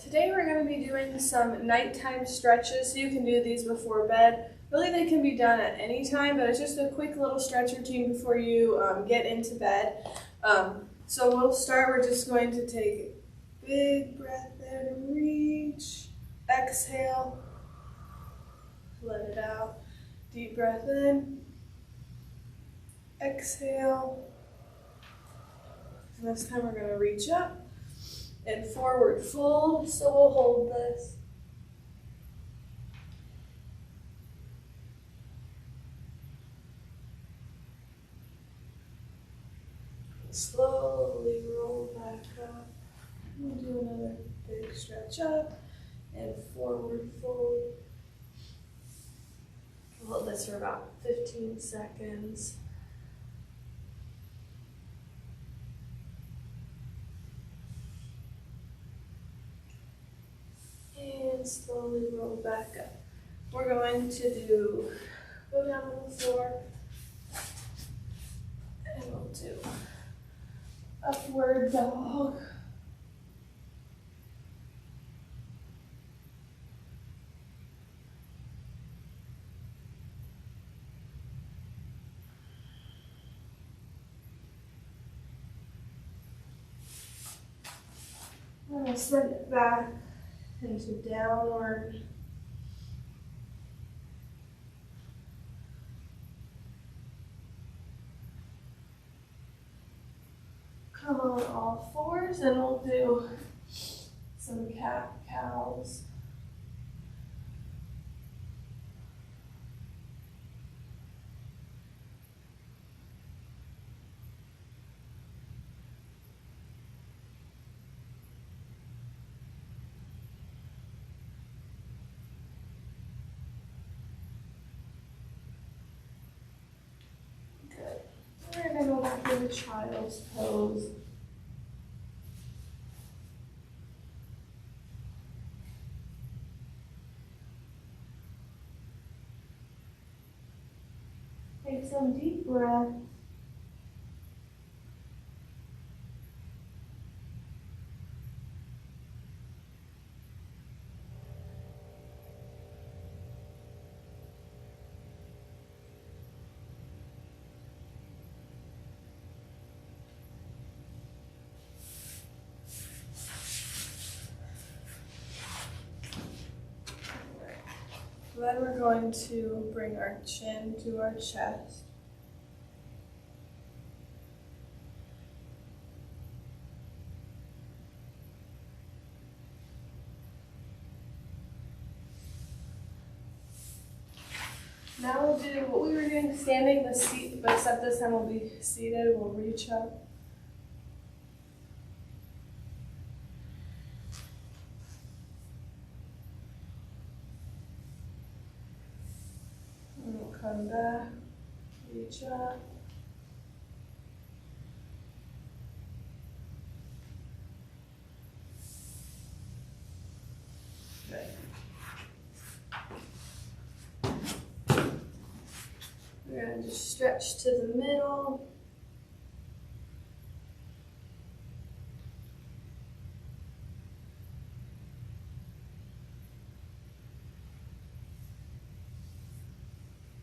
Today we're going to be doing some nighttime stretches, so you can do these before bed. Really, they can be done at any time, but it's just a quick little stretch routine before you get into bed. So we'll start, we're just going to take a big breath in, reach, exhale, let it out. Deep breath in, exhale. And this time we're going to reach up and forward fold, so we'll hold this. Slowly roll back up. We'll do another big stretch up and forward fold. We'll hold this for about 15 seconds. And slowly roll back up. We're going to go down on the floor, and we'll do upward dog. And we'll send it back into downward. Come on all fours, and we'll do some cat-cows. Good. We're going to go back into child's pose. Take some deep breath. Then we're going to bring our chin to our chest. Now we'll do what we were doing standing, the seat, but except this time we'll be seated. We'll reach up. And we'll come back, reach up. Good. We're going to just stretch to the middle.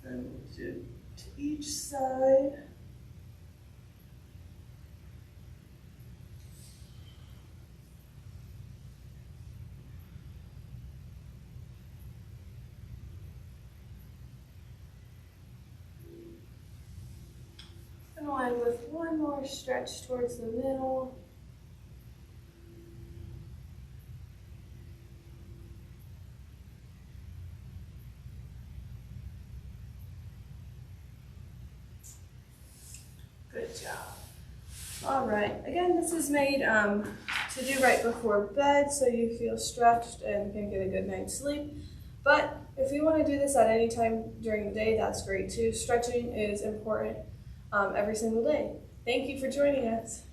And we'll do to each side. And we'll end with one more stretch towards the middle. Good job. All right, again, this is made to do right before bed so you feel stretched and can get a good night's sleep. But if you want to do this at any time during the day, that's great too. Stretching is important every single day. Thank you for joining us.